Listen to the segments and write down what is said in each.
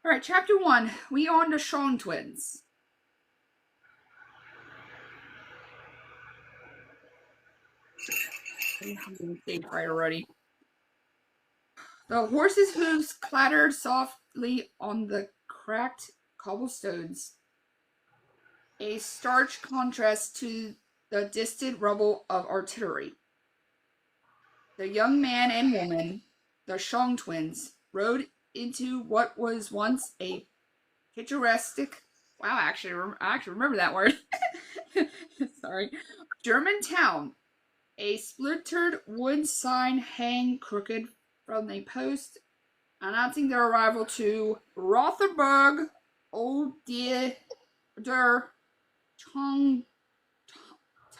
Alright, chapter 1. We are the Sean twins. I'm stage right already. The horse's hooves clattered softly on the cracked cobblestones, a stark contrast to the distant rumble of artillery. The young man and woman, the Shong twins, rode into what was once a picturesque, wow, I actually remember that word. Sorry. German town. A splintered wood sign hang crooked from the post, announcing their arrival to Rothenburg, Old Der Tong.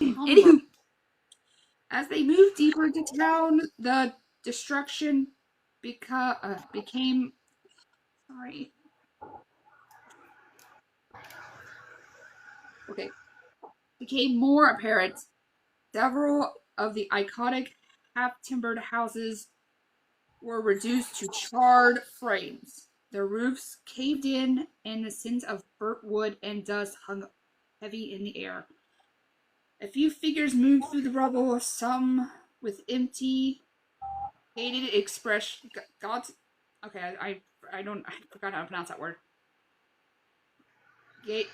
Anywho, as they moved deeper into town, the destruction became sorry. Okay, became more apparent. Several of the iconic half-timbered houses were reduced to charred frames. The roofs caved in, and the scent of burnt wood and dust hung heavy in the air. A few figures moved through the rubble, some with empty, hated expression. God's. Okay, I don't. I forgot how to pronounce that word. Get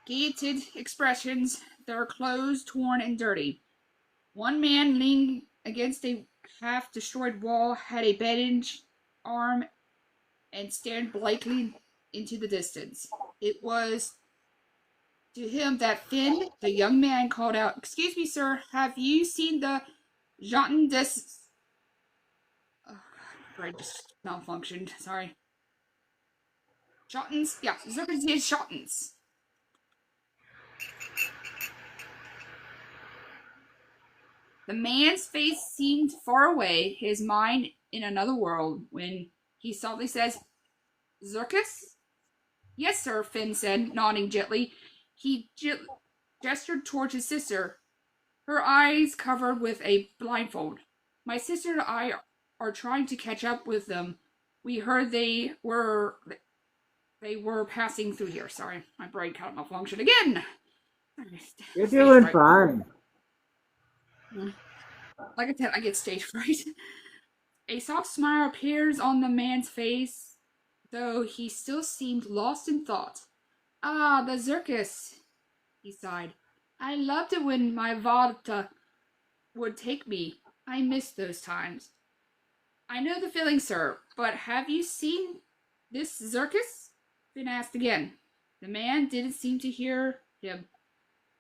gated expressions, their clothes torn and dirty. One man leaning against a half-destroyed wall had a bandaged arm and stared blankly into the distance. It was to him that Finn, the young man, called out, "Excuse me, sir, have you seen the Janten des..." Oh, God, I just malfunctioned, sorry. Schottens? Yeah, Zerkens Schottens. The man's face seemed far away, his mind in another world, when he softly says, "Zirkus?" "Yes, sir," Finn said, nodding gently. He gestured towards his sister, her eyes covered with a blindfold. "My sister and I are trying to catch up with them. We heard they were passing through here." Sorry, my brain kind of malfunctioned again. You're doing fine. Like I said, I get stage fright. A soft smile appears on the man's face, though he still seemed lost in thought. "Ah, the circus," he sighed. "I loved it when my Varta would take me. I miss those times." "I know the feeling, sir, but have you seen this circus?" Finn asked again. The man didn't seem to hear him.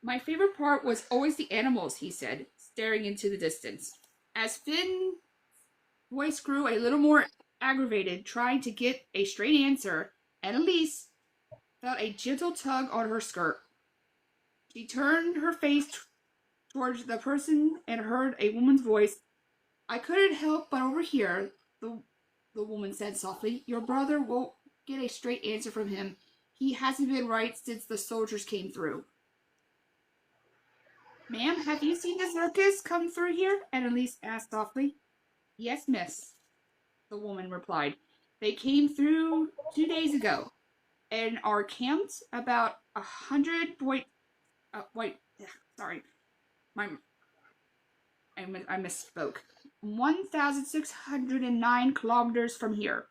"My favorite part was always the animals," he said, staring into the distance. As Finn's voice grew a little more aggravated, trying to get a straight answer, Annalise felt a gentle tug on her skirt. She turned her face towards the person and heard a woman's voice. "I couldn't help but overhear," the woman said softly. "Your brother won't get a straight answer from him. He hasn't been right since the soldiers came through." "Ma'am, have you seen the circus come through here?" Annalise asked softly. "Yes, miss," the woman replied. "They came through 2 days ago, and are camped about 100 point. Wait, sorry, my I misspoke. 1,609 kilometers from here.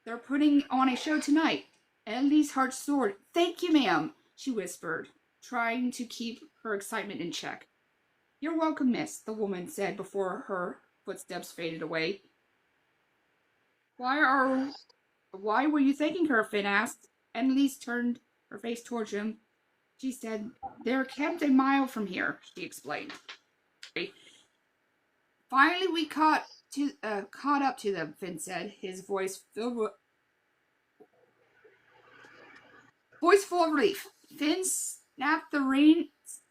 They're putting on a show tonight." Ellie's heart soared. "Thank you, ma'am," she whispered, trying to keep her excitement in check. "You're welcome, miss," the woman said before her footsteps faded away. Why were you thanking her?" Finn asked. Annalise turned her face towards him. She said, "They're camped a mile from here," she explained. "Finally, we caught up to them," Finn said, his voice full of relief. Finn snapped the reins,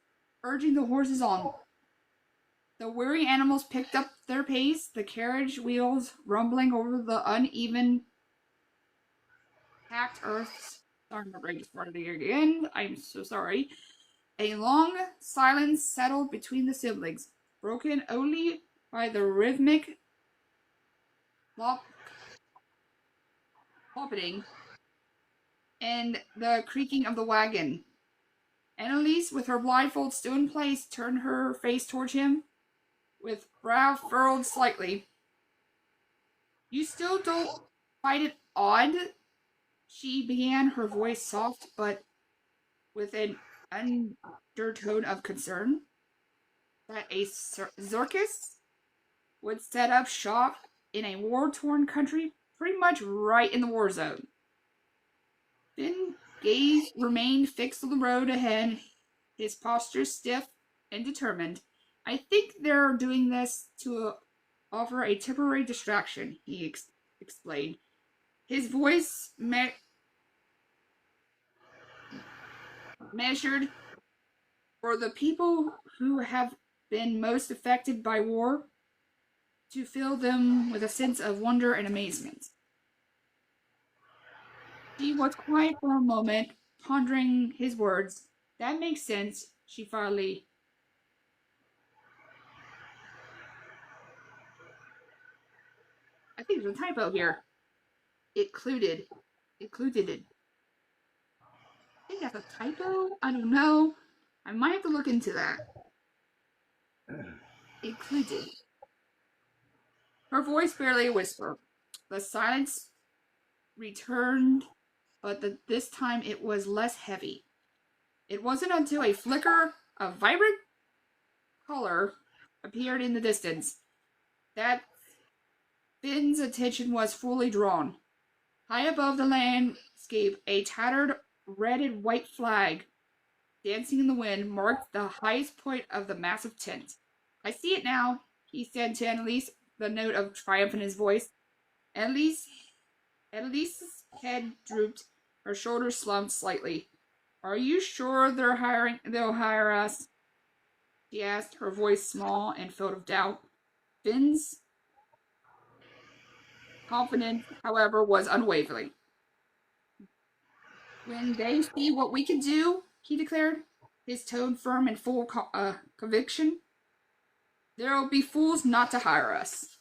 urging the horses on. The weary animals picked up their pace, the carriage wheels rumbling over the uneven, packed earth. Sorry, my brain just started again. I'm so sorry. A long silence settled between the siblings. broken only by the rhythmic plopping and the creaking of the wagon. Annalise, with her blindfold still in place, turned her face towards him, with brow furrowed slightly. You still don't find it odd? She began, her voice soft but with an undertone of concern. That a circus would set up shop in a war-torn country pretty much right in the war zone. Finn's gaze remained fixed on the road ahead, his posture stiff and determined. I think they're doing this to offer a temporary distraction, he explained. His voice measured for the people who have been most affected by war, to fill them with a sense of wonder and amazement. She was quiet for a moment, pondering his words. That makes sense, she finally. I think there's a typo here. Included. I think that's a typo? I don't know. I might have to look into that. Included. Her voice barely a whisper. The silence returned, but this time it was less heavy. It wasn't until a flicker of vibrant color appeared in the distance that Finn's attention was fully drawn. High above the landscape, a tattered red and white flag dancing in the wind marked the highest point of the massive tent. I see it now, he said to Annalise, the note of triumph in his voice. Annalise's head drooped, her shoulders slumped slightly. Are you sure they'll hire us? She asked, her voice small and filled with doubt. Finn's confidence, however, was unwavering. When they see what we can do, he declared, his tone firm and full conviction, there'll be fools not to hire us.